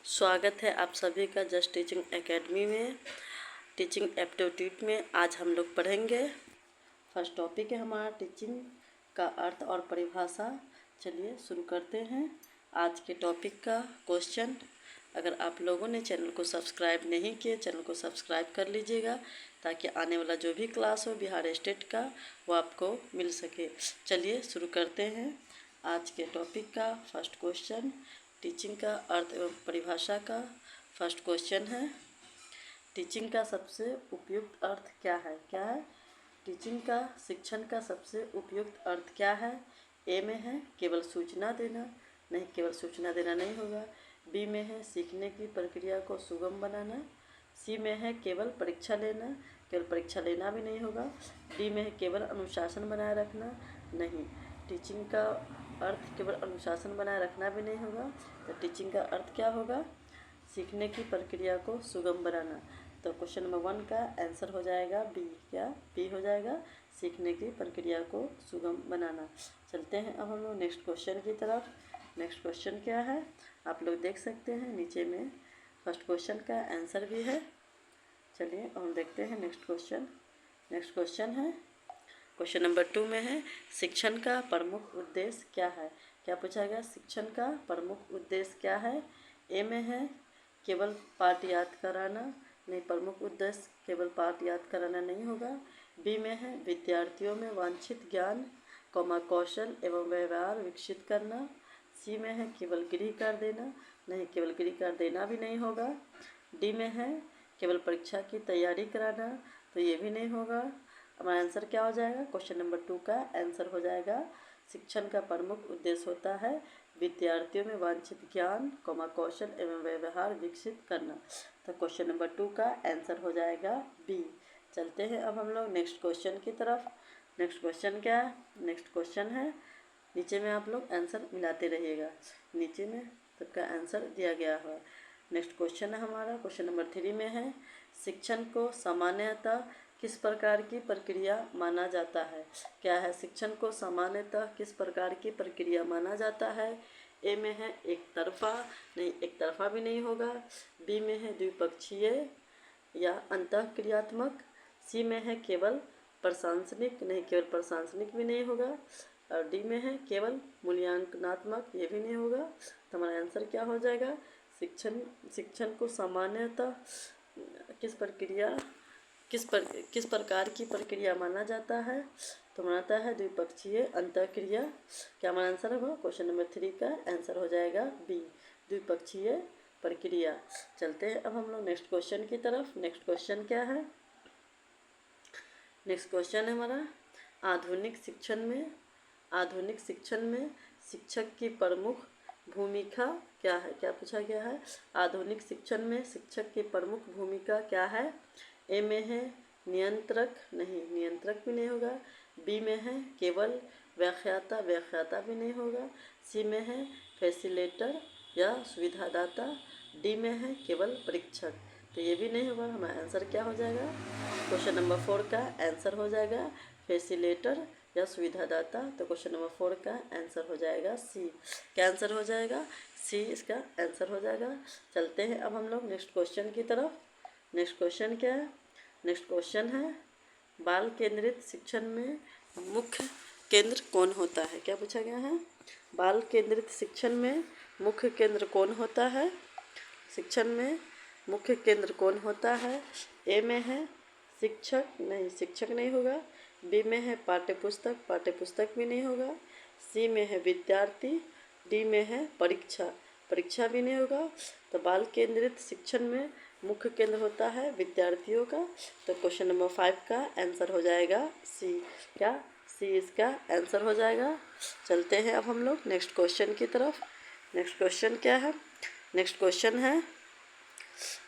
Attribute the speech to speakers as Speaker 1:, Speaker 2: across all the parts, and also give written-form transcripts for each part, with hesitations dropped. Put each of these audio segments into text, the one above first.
Speaker 1: स्वागत है आप सभी का जस्ट टीचिंग एकेडमी में। टीचिंग एप्टीट्यूड में आज हम लोग पढ़ेंगे। फर्स्ट टॉपिक है हमारा टीचिंग का अर्थ और परिभाषा। चलिए शुरू करते हैं आज के टॉपिक का क्वेश्चन। अगर आप लोगों ने चैनल को सब्सक्राइब नहीं किए, चैनल को सब्सक्राइब कर लीजिएगा ताकि आने वाला जो भी क्लास हो बिहार स्टेट का वो आपको मिल सके। चलिए शुरू करते हैं आज के टॉपिक का फर्स्ट क्वेश्चन। टीचिंग का अर्थ एवं परिभाषा का फर्स्ट क्वेश्चन है, टीचिंग का सबसे उपयुक्त अर्थ क्या है? टीचिंग का, शिक्षण का सबसे उपयुक्त अर्थ क्या है? ए में है केवल सूचना देना, नहीं केवल सूचना देना नहीं होगा। बी में है सीखने की प्रक्रिया को सुगम बनाना। सी में है केवल परीक्षा लेना, केवल परीक्षा लेना भी नहीं होगा। डी में है केवल अनुशासन बनाए रखना, नहीं टीचिंग का अर्थ केवल अनुशासन बनाए रखना भी नहीं होगा। तो टीचिंग का अर्थ क्या होगा? सीखने की प्रक्रिया को सुगम बनाना। तो क्वेश्चन नंबर 1 का आंसर हो जाएगा बी। क्या बी हो जाएगा? सीखने की प्रक्रिया को सुगम बनाना। चलते हैं अब हम लोग नेक्स्ट क्वेश्चन की तरफ। नेक्स्ट क्वेश्चन क्या है आप लोग देख सकते हैं, नीचे में फर्स्ट क्वेश्चन का आंसर भी है। चलिए अब हम देखते हैं नेक्स्ट क्वेश्चन। नेक्स्ट क्वेश्चन है क्वेश्चन नंबर 2 में है शिक्षण का प्रमुख उद्देश्य क्या है? क्या पूछा गया? शिक्षण का प्रमुख उद्देश्य क्या है? ए में है केवल पाठ याद कराना, नहीं प्रमुख उद्देश्य केवल पाठ याद कराना नहीं होगा। बी में है विद्यार्थियों में वांछित ज्ञान कौशल एवं व्यवहार विकसित करना। सी में है केवल गृह कर देना, नहीं केवल गृह कर देना भी नहीं होगा। डी में है केवल परीक्षा की तैयारी कराना, तो ये भी नहीं होगा। हमारा आंसर क्या हो जाएगा? क्वेश्चन नंबर 2 का आंसर हो जाएगा शिक्षण का प्रमुख उद्देश्य होता है विद्यार्थियों में वांछित ज्ञान कौशल एवं व्यवहार विकसित करना। तो क्वेश्चन नंबर 2 का आंसर हो जाएगा बी। चलते हैं अब हम लोग नेक्स्ट क्वेश्चन की तरफ। नेक्स्ट क्वेश्चन क्या है? नेक्स्ट क्वेश्चन है, नीचे में आप लोग आंसर मिलाते रहिएगा, नीचे में सबका आंसर दिया गया है। नेक्स्ट क्वेश्चन है हमारा क्वेश्चन नंबर 3 में है शिक्षण को सामान्यतः किस प्रकार की प्रक्रिया माना जाता है? क्या है? शिक्षण को सामान्यतः किस प्रकार की प्रक्रिया माना जाता है? ए में है एक तरफा, नहीं एक तरफा भी नहीं होगा। बी में है द्विपक्षीय या अंतःक्रियात्मक। सी में है केवल प्रशासनिक, नहीं केवल प्रशासनिक भी नहीं होगा। और डी में है केवल मूल्यांकनात्मक, ये भी नहीं होगा। तो हमारा आंसर क्या हो जाएगा? शिक्षण को सामान्यतः किस प्रकार की प्रक्रिया माना जाता है? तो मानता है द्विपक्षीय अंतःक्रिया। क्या हमारा आंसर होगा? क्वेश्चन नंबर 3 का आंसर हो जाएगा बी, द्विपक्षीय प्रक्रिया। चलते हैं अब हम लोग नेक्स्ट क्वेश्चन की तरफ। नेक्स्ट क्वेश्चन क्या है? नेक्स्ट क्वेश्चन है हमारा आधुनिक शिक्षण में शिक्षक की प्रमुख भूमिका क्या है? क्या पूछा गया है? आधुनिक शिक्षण में शिक्षक की प्रमुख भूमिका क्या है? ए में है नियंत्रक, नहीं नियंत्रक भी नहीं होगा। बी में है केवल व्याख्याता भी नहीं होगा। सी में है फैसिलेटर या सुविधादाता। डी में है केवल परीक्षक, तो ये भी नहीं होगा। हमारा आंसर क्या हो जाएगा? क्वेश्चन नंबर 4 का आंसर हो जाएगा फैसिलेटर या सुविधादाता। तो क्वेश्चन नंबर 4 का आंसर हो जाएगा सी। क्या आंसर हो जाएगा? सी इसका आंसर हो जाएगा। चलते हैं अब हम लोग नेक्स्ट क्वेश्चन की तरफ। नेक्स्ट क्वेश्चन क्या है? नेक्स्ट क्वेश्चन है बाल केंद्रित शिक्षण में मुख्य केंद्र कौन होता है? क्या पूछा गया है? बाल केंद्रित शिक्षण में मुख्य केंद्र कौन होता है? शिक्षण में मुख्य केंद्र कौन होता है? ए में है शिक्षक, नहीं शिक्षक नहीं होगा। बी में है पाठ्यपुस्तक भी नहीं होगा। सी में है विद्यार्थी। डी में है परीक्षा भी नहीं होगा। तो बाल केंद्रित शिक्षण में मुख्य केंद्र होता है विद्यार्थियों का। तो क्वेश्चन नंबर 5 का आंसर हो जाएगा सी। क्या सी इसका आंसर हो जाएगा? चलते हैं अब हम लोग नेक्स्ट क्वेश्चन की तरफ। नेक्स्ट क्वेश्चन क्या है? नेक्स्ट क्वेश्चन है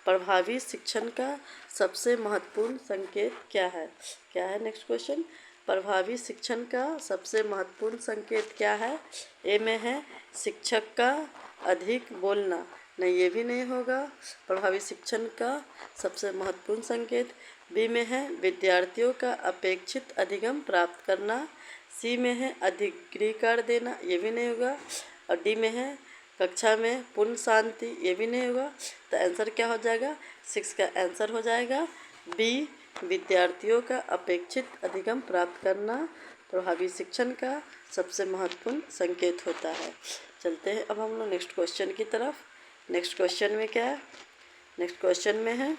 Speaker 1: प्रभावी शिक्षण का सबसे महत्वपूर्ण संकेत क्या है? क्या है नेक्स्ट क्वेश्चन? प्रभावी शिक्षण का सबसे महत्वपूर्ण संकेत क्या है? ए में है शिक्षक का अधिक बोलना, नहीं ये भी नहीं होगा। प्रभावी शिक्षण का सबसे महत्वपूर्ण संकेत। बी में है विद्यार्थियों का अपेक्षित अधिगम प्राप्त करना। सी में है अधिक गृह कर देना, ये भी नहीं होगा। और डी में है कक्षा में पूर्ण शांति, ये भी नहीं होगा। तो आंसर क्या हो जाएगा? 6 का आंसर हो जाएगा बी, विद्यार्थियों का अपेक्षित अधिगम प्राप्त करना प्रभावी शिक्षण का सबसे महत्वपूर्ण संकेत होता है। चलते हैं अब हम लोग नेक्स्ट क्वेश्चन की तरफ। नेक्स्ट क्वेश्चन में क्या है? नेक्स्ट क्वेश्चन में है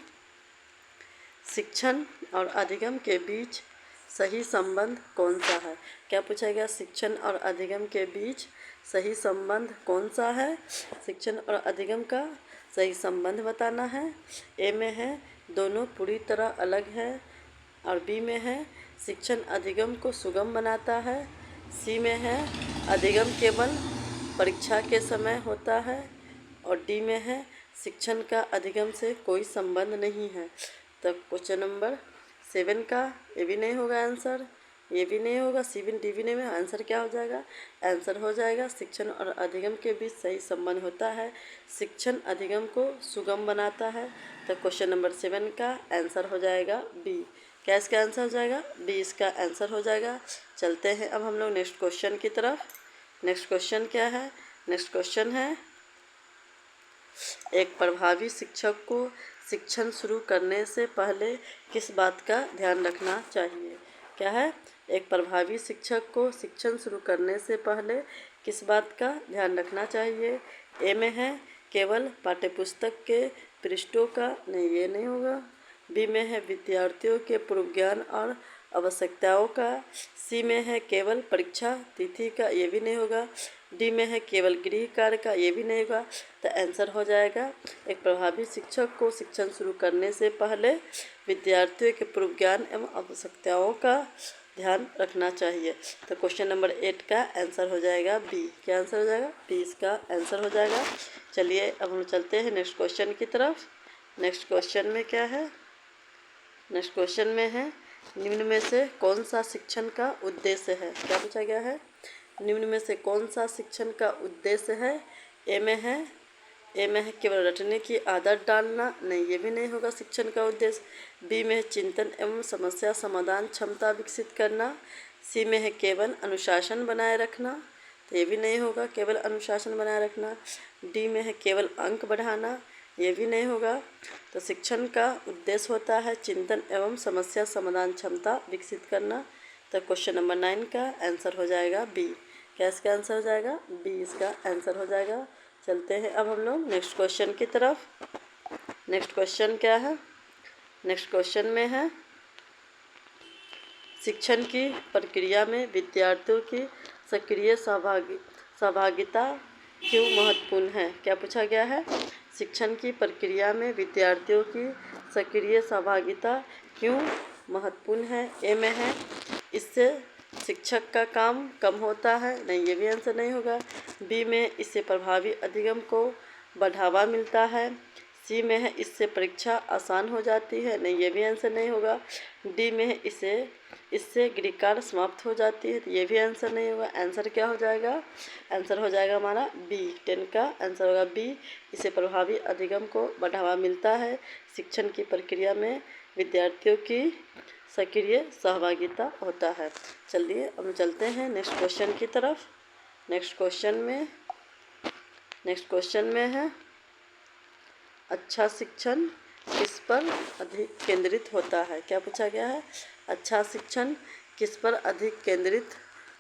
Speaker 1: शिक्षण और अधिगम के बीच सही संबंध कौन सा है? क्या पूछा गया? शिक्षण और अधिगम के बीच सही संबंध कौन सा है? शिक्षण और अधिगम का सही संबंध बताना है। ए में है दोनों पूरी तरह अलग है, और बी में है शिक्षण अधिगम को सुगम बनाता है, सी में है अधिगम केवल परीक्षा के समय होता है, और डी में है शिक्षण का अधिगम से कोई संबंध नहीं है। तो क्वेश्चन नंबर 7 का ये भी नहीं होगा आंसर, ये भी नहीं होगा, सी भी डी भी नहीं होगा। आंसर क्या हो जाएगा? आंसर हो जाएगा शिक्षण और अधिगम के बीच सही संबंध होता है, शिक्षण अधिगम को सुगम बनाता है। तो क्वेश्चन नंबर 7 का आंसर हो जाएगा बी। क्या इसका आंसर हो जाएगा? बी इसका आंसर हो जाएगा। चलते हैं अब हम लोग नेक्स्ट क्वेश्चन की तरफ। नेक्स्ट क्वेश्चन क्या है? नेक्स्ट क्वेश्चन है एक प्रभावी शिक्षक को शिक्षण शुरू करने से पहले किस बात का ध्यान रखना चाहिए? क्या है? एक प्रभावी शिक्षक को शिक्षण शुरू करने से पहले किस बात का ध्यान रखना चाहिए? ए में है केवल पाठ्यपुस्तक के पृष्ठों का, नहीं ये नहीं होगा। बी में है विद्यार्थियों के पूर्व ज्ञान और आवश्यकताओं का, सी में है केवल परीक्षा तिथि का, ये भी नहीं होगा। डी में है केवल गृह कार्य का, ये भी नहीं होगा। तो आंसर हो जाएगा एक प्रभावी शिक्षक को शिक्षण शुरू करने से पहले विद्यार्थियों के पूर्व ज्ञान एवं आवश्यकताओं का ध्यान रखना चाहिए। तो क्वेश्चन नंबर 8 का आंसर हो जाएगा बी। क्या आंसर हो जाएगा? बी इसका आंसर हो जाएगा। चलिए अब हम चलते हैं नेक्स्ट क्वेश्चन की तरफ। नेक्स्ट क्वेश्चन में क्या है? नेक्स्ट क्वेश्चन में है निम्न में से कौन सा शिक्षण का उद्देश्य है? क्या पूछा गया है? निम्न में से कौन सा शिक्षण का उद्देश्य है? ए में है केवल रटने की आदत डालना, नहीं ये भी नहीं होगा शिक्षण का उद्देश्य। बी में है चिंतन एवं समस्या समाधान क्षमता विकसित करना, सी में है केवल अनुशासन बनाए रखना, तो ये भी नहीं होगा केवल अनुशासन बनाए रखना। डी में है केवल अंक बढ़ाना, ये भी नहीं होगा। तो शिक्षण का उद्देश्य होता है चिंतन एवं समस्या समाधान क्षमता विकसित करना। तो क्वेश्चन नंबर 9 का आंसर हो जाएगा बी। क्या इसका आंसर हो जाएगा? बी इसका आंसर हो जाएगा। चलते हैं अब हम लोग नेक्स्ट क्वेश्चन की तरफ। नेक्स्ट क्वेश्चन क्या है? नेक्स्ट क्वेश्चन में है शिक्षण की प्रक्रिया में विद्यार्थियों की सक्रिय सहभागिता क्यों महत्वपूर्ण है? क्या पूछा गया है? शिक्षण की प्रक्रिया में विद्यार्थियों की सक्रिय सहभागिता क्यों महत्वपूर्ण है? ए में है इससे शिक्षक का काम कम होता है, नहीं ये भी आंसर नहीं होगा। बी में इससे प्रभावी अधिगम को बढ़ावा मिलता है, सी में है इससे परीक्षा आसान हो जाती है, नहीं ये भी आंसर नहीं होगा। डी में है इससे गृहकार्य समाप्त हो जाती है, तो ये भी आंसर नहीं होगा। आंसर क्या हो जाएगा? आंसर हो जाएगा हमारा बी। 10 का आंसर होगा बी। इससे प्रभावी अधिगम को बढ़ावा मिलता है, शिक्षण की प्रक्रिया में विद्यार्थियों की सक्रिय सहभागिता होता है। चलिए अब चलते हैं नेक्स्ट क्वेश्चन की तरफ। नेक्स्ट क्वेश्चन में है अच्छा शिक्षण किस पर अधिक केंद्रित होता है? क्या पूछा गया है? अच्छा शिक्षण किस पर अधिक केंद्रित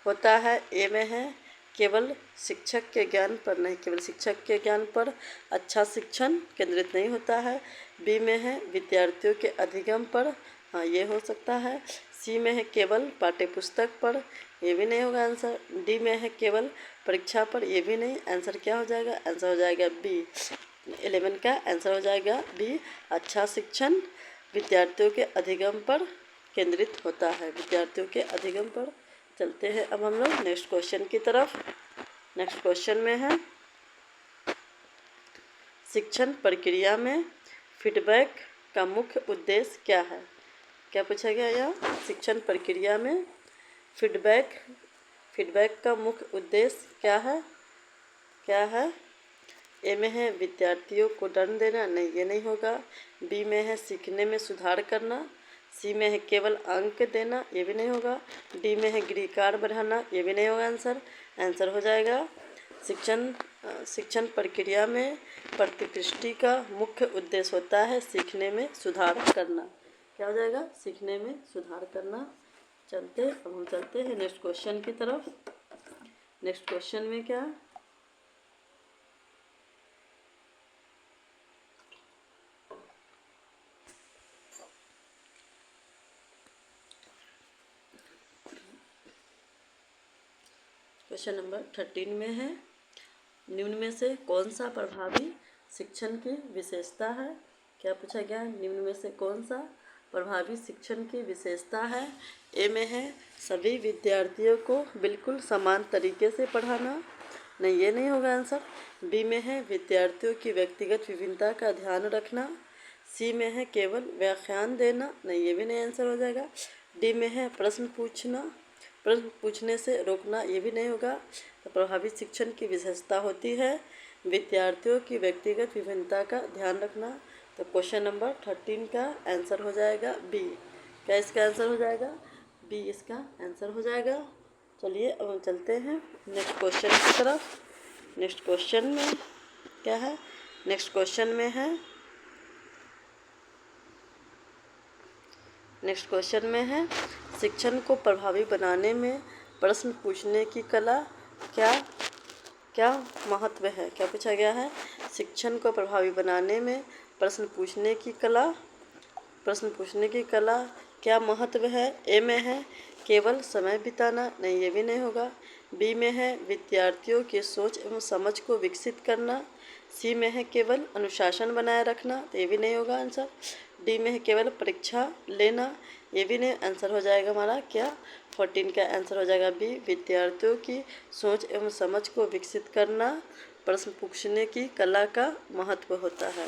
Speaker 1: होता है? ए में है केवल शिक्षक के ज्ञान पर, नहीं केवल शिक्षक के ज्ञान पर अच्छा शिक्षण केंद्रित नहीं होता है। बी में है विद्यार्थियों के अधिगम पर, हाँ ये हो सकता है। सी में है केवल पाठ्यपुस्तक पर, ये भी नहीं होगा आंसर। डी में है केवल परीक्षा पर, ये भी नहीं। आंसर क्या हो जाएगा? आंसर हो जाएगा बी। 11 का आंसर हो जाएगा बी। अच्छा शिक्षण विद्यार्थियों के अधिगम पर केंद्रित होता है, विद्यार्थियों के अधिगम पर। चलते हैं अब हम लोग नेक्स्ट क्वेश्चन की तरफ। नेक्स्ट क्वेश्चन में है शिक्षण प्रक्रिया में फीडबैक का मुख्य उद्देश्य क्या है? क्या पूछा गया? यह शिक्षण प्रक्रिया में फीडबैक का मुख्य उद्देश्य क्या है? क्या है? ए में है विद्यार्थियों को दंड देना, नहीं ये नहीं होगा। बी में है सीखने में सुधार करना, सी में है केवल अंक देना, ये भी नहीं होगा। डी में है गृह कार्य बढ़ाना, ये भी नहीं होगा आंसर। आंसर हो जाएगा शिक्षण शिक्षण प्रक्रिया में प्रतिपुष्टि का मुख्य उद्देश्य होता है सीखने में सुधार करना। क्या हो जाएगा? सीखने में सुधार करना। अब हम चलते हैं नेक्स्ट क्वेश्चन की तरफ। नेक्स्ट क्वेश्चन में क्या? क्वेश्चन नंबर 13 में है, निम्न में से कौन सा प्रभावी शिक्षण की विशेषता है? क्या पूछा गया? निम्न में से कौन सा प्रभावी शिक्षण की विशेषता है? ए में है सभी विद्यार्थियों को बिल्कुल समान तरीके से पढ़ाना। नहीं, ये नहीं होगा आंसर। बी में है विद्यार्थियों की व्यक्तिगत विभिन्नता का ध्यान रखना। सी में है केवल व्याख्यान देना। नहीं, ये भी नहीं आंसर हो जाएगा। डी में है प्रश्न पूछने से रोकना। ये भी नहीं होगा। तो प्रभावी शिक्षण की विशेषता होती है विद्यार्थियों की व्यक्तिगत विभिन्नता का ध्यान रखना। तो क्वेश्चन नंबर 13 का आंसर हो जाएगा बी। क्या इसका आंसर हो जाएगा? बी इसका आंसर हो जाएगा। चलिए अब हम चलते हैं नेक्स्ट क्वेश्चन की तरफ। नेक्स्ट क्वेश्चन में क्या है? नेक्स्ट क्वेश्चन में है शिक्षण को प्रभावी बनाने में प्रश्न पूछने की कला क्या महत्व है? क्या पूछा गया है? शिक्षण को प्रभावी बनाने में प्रश्न पूछने की कला क्या महत्व है? ए में है केवल समय बिताना। नहीं, ये भी नहीं होगा। बी में है विद्यार्थियों की सोच एवं समझ को विकसित करना। सी में है केवल अनुशासन बनाए रखना। तो ये भी नहीं होगा आंसर। डी में है केवल परीक्षा लेना। ये भी नहीं आंसर हो जाएगा हमारा। क्या? 14 का आंसर हो जाएगा बी, विद्यार्थियों की सोच एवं समझ को विकसित करना प्रश्न पूछने की कला का महत्व होता है।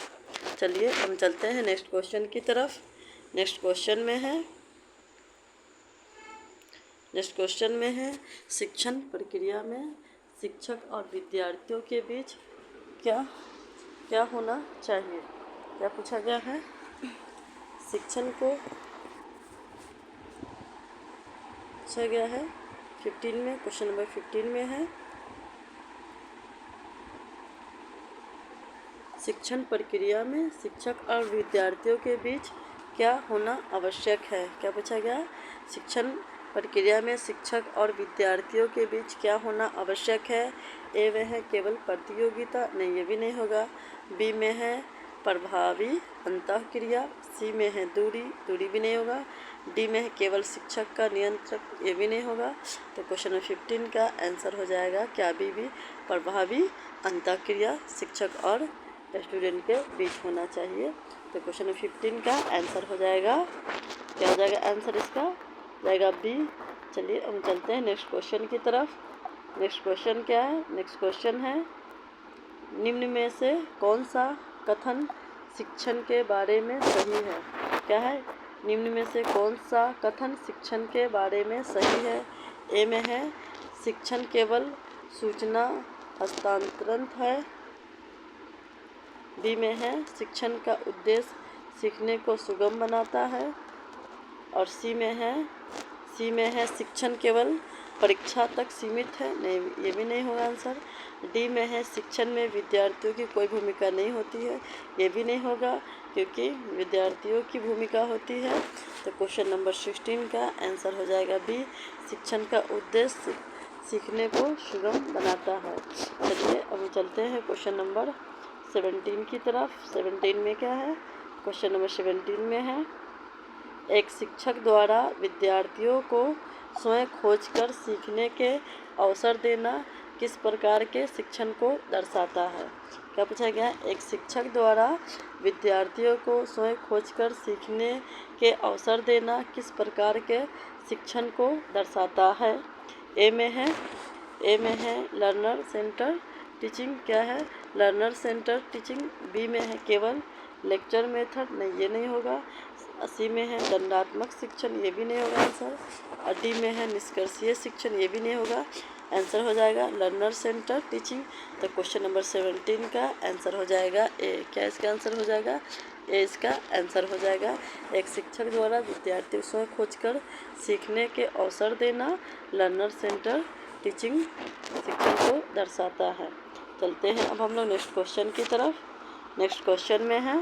Speaker 1: चलिए हम चलते हैं नेक्स्ट क्वेश्चन की तरफ। नेक्स्ट क्वेश्चन में है शिक्षण प्रक्रिया में शिक्षक और विद्यार्थियों के बीच क्या होना चाहिए? क्या पूछा गया है? शिक्षण को पूछा गया है 15 में, क्वेश्चन नंबर 15 में है शिक्षण प्रक्रिया में शिक्षक और विद्यार्थियों के बीच क्या होना आवश्यक है? क्या पूछा गया? शिक्षण प्रक्रिया में शिक्षक और विद्यार्थियों के बीच क्या होना आवश्यक है? ए में है केवल प्रतियोगिता। नहीं, ये भी नहीं होगा। बी में है प्रभावी अंतःक्रिया। सी में है दूरी भी नहीं होगा। डी में है केवल शिक्षक का नियंत्रक। ये भी नहीं होगा। तो क्वेश्चन नंबर 15 का आंसर हो जाएगा क्या? बी प्रभावी अंतःक्रिया शिक्षक और स्टूडेंट के बीच होना चाहिए। तो क्वेश्चन नंबर 15 का आंसर हो जाएगा, क्या हो जाएगा आंसर इसका? जाएगा बी। चलिए हम चलते हैं नेक्स्ट क्वेश्चन की तरफ। नेक्स्ट क्वेश्चन क्या है? नेक्स्ट क्वेश्चन है निम्न में से कौन सा कथन शिक्षण के बारे में सही है? क्या है? निम्न में से कौन सा कथन शिक्षण के बारे में सही है? ए में है शिक्षण केवल सूचना हस्तांतरण है। बी में है शिक्षण का उद्देश्य सीखने को सुगम बनाता है। और सी में है शिक्षण केवल परीक्षा तक सीमित है। नहीं, ये भी नहीं होगा आंसर। डी में है शिक्षण में विद्यार्थियों की कोई भूमिका नहीं होती है। ये भी नहीं होगा क्योंकि विद्यार्थियों की भूमिका होती है। तो क्वेश्चन नंबर 16 का आंसर हो जाएगा बी, शिक्षण का उद्देश्य सीखने को सुगम बनाता है। चलिए अब चलते हैं क्वेश्चन नंबर 17 की तरफ। 17 में क्या है? क्वेश्चन नंबर 17 में है एक शिक्षक द्वारा विद्यार्थियों को स्वयं खोजकर सीखने के अवसर देना किस प्रकार के शिक्षण को दर्शाता है? क्या पूछा गया? एक शिक्षक द्वारा विद्यार्थियों को स्वयं खोजकर सीखने के अवसर देना किस प्रकार के शिक्षण को दर्शाता है? ए में है लर्नर सेंटर टीचिंग। क्या है? Learner centre teaching. बी में है केवल लेक्चर मेथड। नहीं, ये नहीं होगा। सी में है दंडात्मक शिक्षण। ये भी नहीं होगा आंसर। और डी में है निष्कर्षीय शिक्षण। ये भी नहीं होगा। आंसर हो जाएगा लर्नर सेंटर टीचिंग। तो क्वेश्चन नंबर 17 का आंसर हो जाएगा ए। क्या इसका आंसर हो जाएगा? ए इसका आंसर हो जाएगा। एक शिक्षक द्वारा विद्यार्थियों को स्वयं खोजकर सीखने के अवसर देना लर्नर सेंटर टीचिंग शिक्षण को दर्शाता है। चलते हैं अब हम लोग नेक्स्ट क्वेश्चन की तरफ। नेक्स्ट क्वेश्चन में है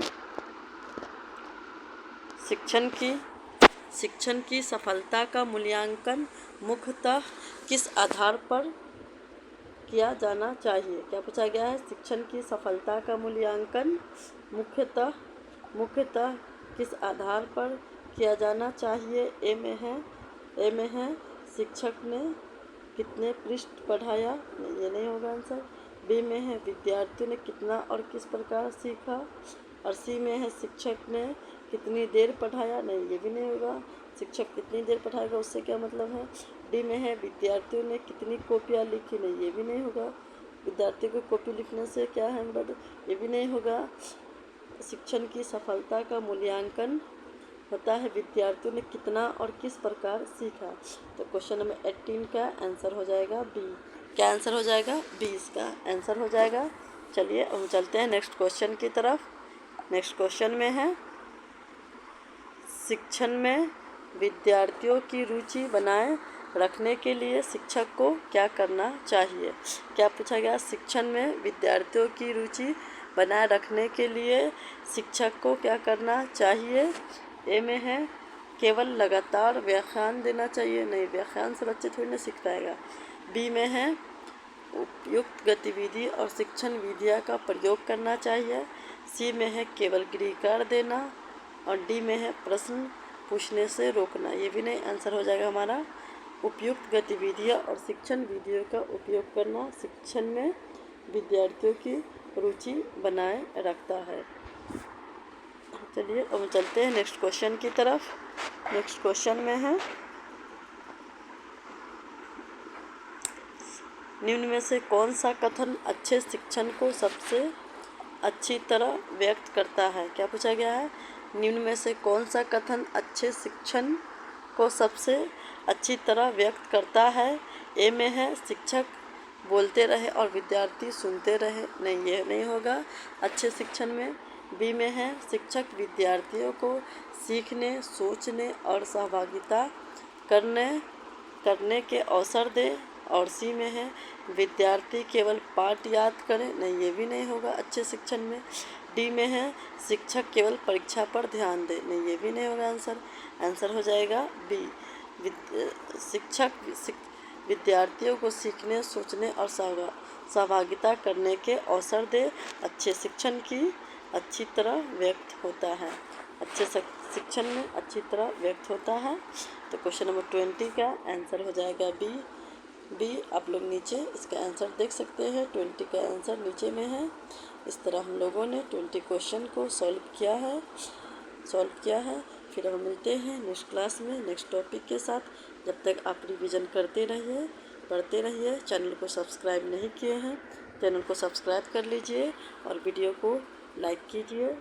Speaker 1: शिक्षण की सफलता का मूल्यांकन मुख्यतः किस आधार पर किया जाना चाहिए। क्या पूछा गया है, शिक्षण की सफलता का मूल्यांकन मुख्यतः किस आधार पर किया जाना चाहिए। ए में है शिक्षक ने कितने पृष्ठ पढ़ाया, नहीं ये नहीं होगा आंसर। बी में है विद्यार्थियों ने कितना और किस प्रकार सीखा। और सी में है शिक्षक ने कितनी देर पढ़ाया, नहीं ये भी नहीं होगा। शिक्षक कितनी देर पढ़ाएगा उससे क्या मतलब है। डी में है विद्यार्थियों ने कितनी कॉपियाँ लिखी, नहीं ये भी नहीं होगा। विद्यार्थियों को कॉपी लिखने से क्या है मतलब, ये भी नहीं होगा। शिक्षण की सफलता का मूल्यांकन होता है विद्यार्थियों ने कितना और किस प्रकार सीखा। तो क्वेश्चन नंबर 18 का आंसर हो जाएगा बी। क्या आंसर हो जाएगा, बी इसका आंसर हो जाएगा। चलिए हम चलते हैं नेक्स्ट क्वेश्चन की तरफ। नेक्स्ट क्वेश्चन में है शिक्षण में विद्यार्थियों की रुचि बनाए रखने के लिए शिक्षक को क्या करना चाहिए। क्या पूछा गया, शिक्षण में विद्यार्थियों की रुचि बनाए रखने के लिए शिक्षक को क्या करना चाहिए। ए में है केवल लगातार व्याख्यान देना चाहिए, नहीं व्याख्यान से बच्चे थोड़ी ना सीख पाएगा। बी में है उपयुक्त गतिविधि और शिक्षण विधियाँ का प्रयोग करना चाहिए। सी में है केवल गृहकार देना। और डी में है प्रश्न पूछने से रोकना, ये भी नहीं आंसर हो जाएगा हमारा। उपयुक्त गतिविधियाँ और शिक्षण विधियों का उपयोग करना शिक्षण में विद्यार्थियों की रुचि बनाए रखता है। चलिए अब चलते हैं नेक्स्ट क्वेश्चन की तरफ। नेक्स्ट क्वेश्चन में है निम्न में से कौन सा कथन अच्छे शिक्षण को सबसे अच्छी तरह व्यक्त करता है। क्या पूछा गया है, निम्न में से कौन सा कथन अच्छे शिक्षण को सबसे अच्छी तरह व्यक्त करता है। ए में है शिक्षक बोलते रहे और विद्यार्थी सुनते रहे, नहीं ये नहीं होगा अच्छे शिक्षण में। बी में है शिक्षक विद्यार्थियों को सीखने, सोचने और सहभागिता करने के अवसर दे। और सी में है विद्यार्थी केवल पाठ याद करें, नहीं ये भी नहीं होगा अच्छे शिक्षण में। डी में है शिक्षक केवल परीक्षा पर ध्यान दे, नहीं ये भी नहीं होगा आंसर। आंसर हो जाएगा बी, शिक्षक विद्यार्थियों को सीखने, सोचने और सहभागिता करने के अवसर दे अच्छे शिक्षण की अच्छी तरह व्यक्त होता है। अच्छे शिक्षण में अच्छी तरह व्यक्त होता है। तो क्वेश्चन नंबर 20 का आंसर हो जाएगा बी। आप लोग नीचे इसका आंसर देख सकते हैं, 20 का आंसर नीचे में है। इस तरह हम लोगों ने 20 क्वेश्चन को सॉल्व किया है। फिर हम मिलते हैं नेक्स्ट क्लास में नेक्स्ट टॉपिक के साथ। जब तक आप रिवीजन करते रहिए, पढ़ते रहिए। चैनल को सब्सक्राइब नहीं किए हैं, चैनल को सब्सक्राइब कर लीजिए और वीडियो को लाइक कीजिए।